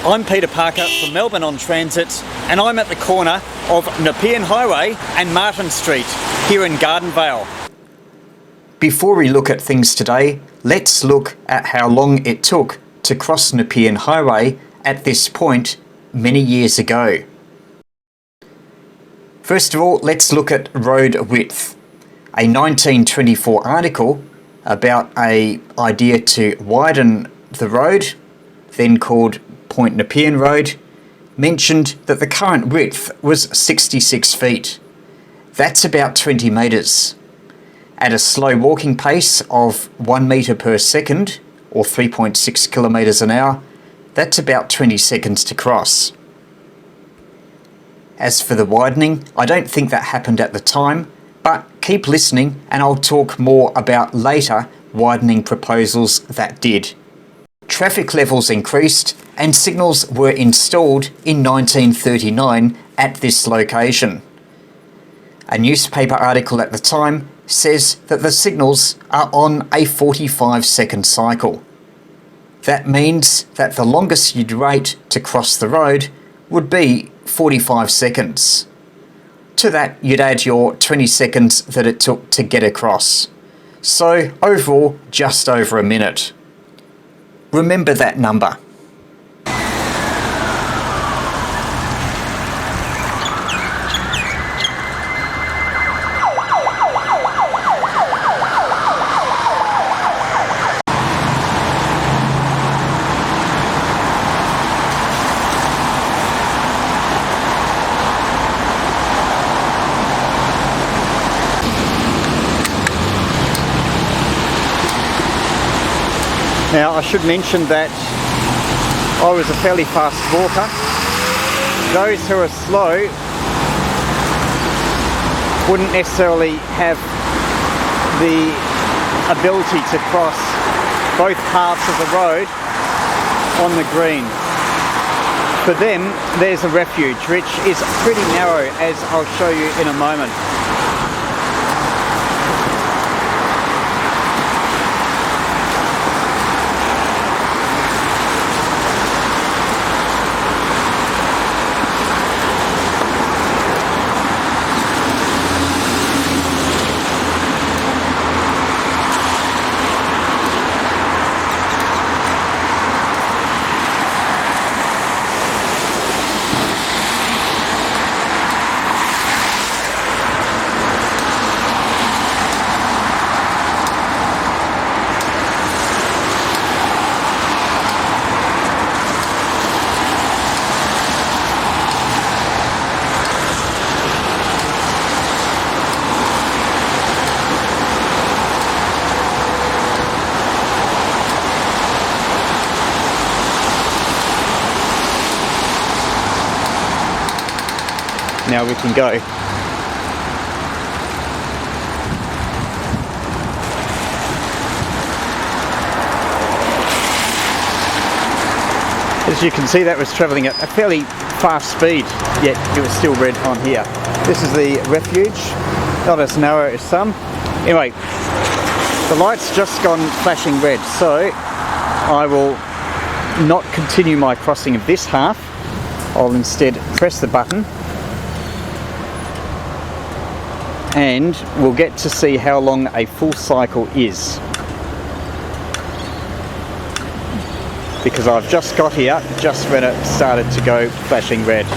I'm Peter Parker from Melbourne on Transit, and I'm at the corner of Nepean Highway and Martin Street here in Garden Vale. Before we look at things today, let's look at how long it took to cross Nepean Highway at this point many years ago. First of all, let's look at road width. A 1924 article about an idea to widen the road, then called Point Nepean Road, mentioned that the current width was 66 feet. That's about 20 metres. At a slow walking pace of 1 metre per second, or 3.6 kilometres an hour, that's about 20 seconds to cross. As for the widening, I don't think that happened at the time, but keep listening and I'll talk more about later widening proposals that did. Traffic levels increased and signals were installed in 1939 at this location. A newspaper article at the time says that the signals are on a 45-second cycle. That means that the longest you'd wait to cross the road would be 45 seconds. To that you'd add your 20 seconds that it took to get across. So overall, just over a minute. Remember that number. Now, I should mention that I was a fairly fast walker. Those who are slow wouldn't necessarily have the ability to cross both halves of the road on the green. For them, there's a refuge, which is pretty narrow, as I'll show you in a moment. Now we can go. As you can see, that was travelling at a fairly fast speed, yet it was still red on here. This is the refuge, not as narrow as some. Anyway, the light's just gone flashing red, so I will not continue my crossing of this half. I'll instead press the button and we'll get to see how long a full cycle is. Because I've just got here just when it started to go flashing red.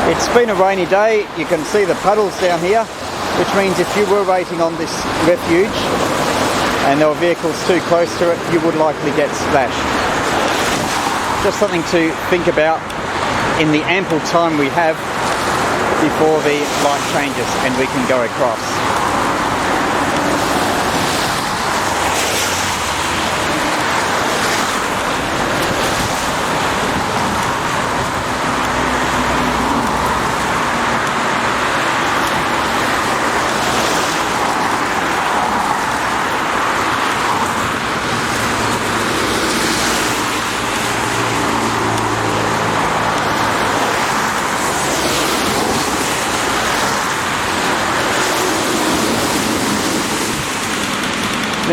It's been a rainy day. You can see the puddles down here, which means if you were waiting on this refuge and there were vehicles too close to it, you would likely get splashed. Just something to think about in the ample time we have before the light changes and we can go across.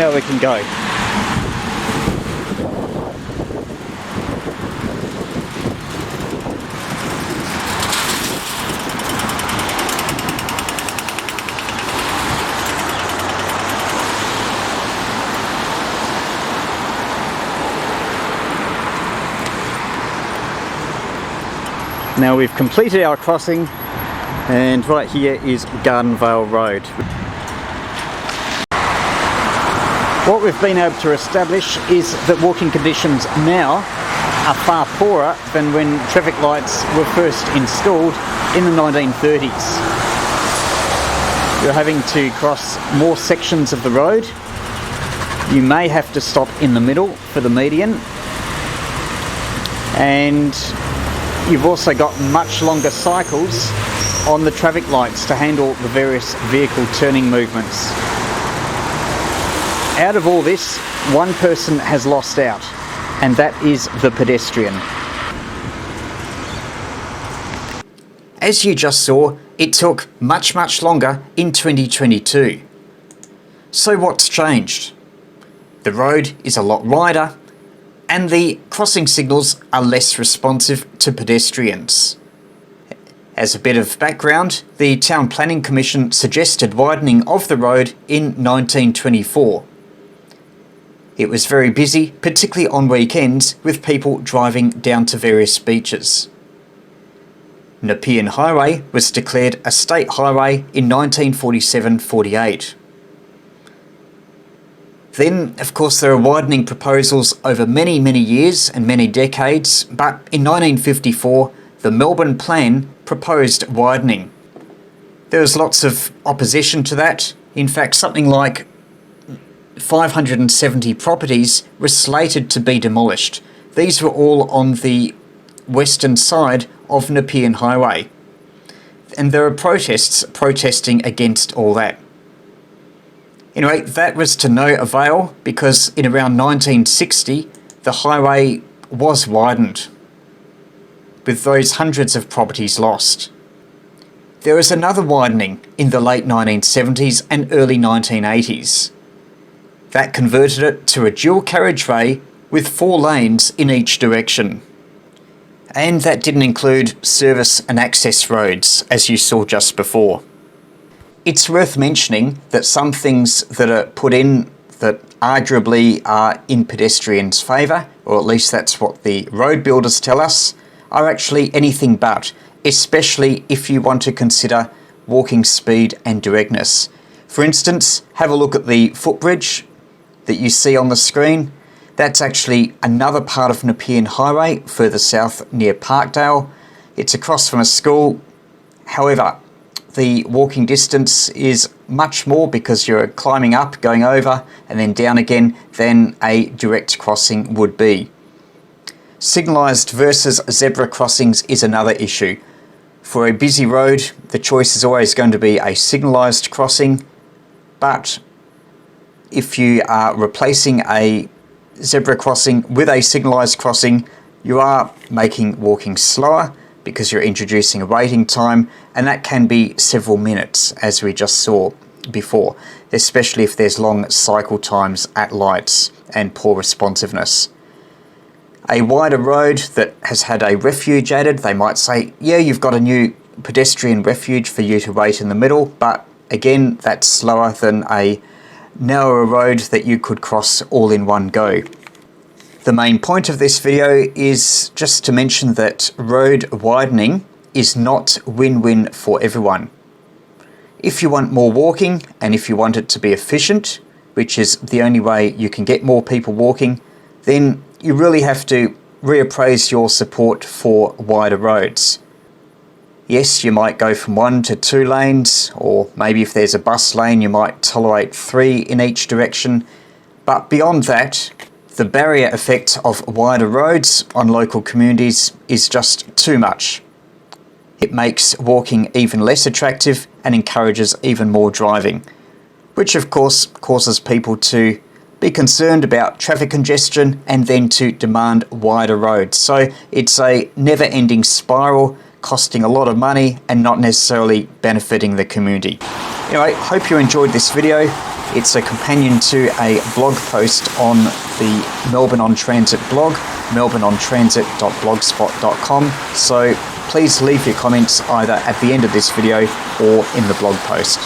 how we can go. Now we've completed our crossing, and right here is Gardenvale Road. What we've been able to establish is that walking conditions now are far poorer than when traffic lights were first installed in the 1930s. You're having to cross more sections of the road. You may have to stop in the middle for the median, and you've also got much longer cycles on the traffic lights to handle the various vehicle turning movements. Out of all this, one person has lost out, and that is the pedestrian. As you just saw, it took much longer in 2022. So what's changed? The road is a lot wider, and the crossing signals are less responsive to pedestrians. As a bit of background, the Town Planning Commission suggested widening of the road in 1924. It was very busy, particularly on weekends, with people driving down to various beaches. Nepean Highway was declared a state highway in 1947-48. Then, of course, there are widening proposals over many years and many decades, but in 1954, the Melbourne plan proposed widening. There was lots of opposition to that. In fact, something like 570 properties were slated to be demolished. These were all on the western side of Nepean Highway. And there are protests protesting against all that. Anyway, that was to no avail, because in around 1960, the highway was widened, with those hundreds of properties lost. There was another widening in the late 1970s and early 1980s. That converted it to a dual carriageway with 4 lanes in each direction. And that didn't include service and access roads, as you saw just before. It's worth mentioning that some things that are put in that arguably are in pedestrians' favour, or at least that's what the road builders tell us, are actually anything but, especially if you want to consider walking speed and directness. For instance, have a look at the footbridge that you see on the screen. That's actually another part of Nepean Highway further south near Parkdale. It's across from a school. However, the walking distance is much more because you're climbing up, going over, and then down again than a direct crossing would be. Signalised versus zebra crossings is another issue. For a busy road, the choice is always going to be a signalised crossing, but if you are replacing a zebra crossing with a signalised crossing, you are making walking slower because you're introducing a waiting time, and that can be several minutes, as we just saw before, especially if there's long cycle times at lights and poor responsiveness. A wider road that has had a refuge added, they might say, yeah, you've got a new pedestrian refuge for you to wait in the middle, but again, that's slower than a narrower road that you could cross all in one go. The main point of this video is just to mention that road widening is not win-win for everyone. If you want more walking, and if you want it to be efficient, which is the only way you can get more people walking, then you really have to reappraise your support for wider roads. Yes, you might go from 1 to 2 lanes, or maybe if there's a bus lane you might tolerate 3 in each direction, but beyond that, the barrier effect of wider roads on local communities is just too much. It makes walking even less attractive and encourages even more driving, which of course causes people to be concerned about traffic congestion and then to demand wider roads. So it's a never-ending spiral, costing a lot of money and not necessarily benefiting the community. Anyway, hope you enjoyed this video. It's a companion to a blog post on the Melbourne on Transit blog, melbourneontransit.blogspot.com. So please leave your comments either at the end of this video or in the blog post.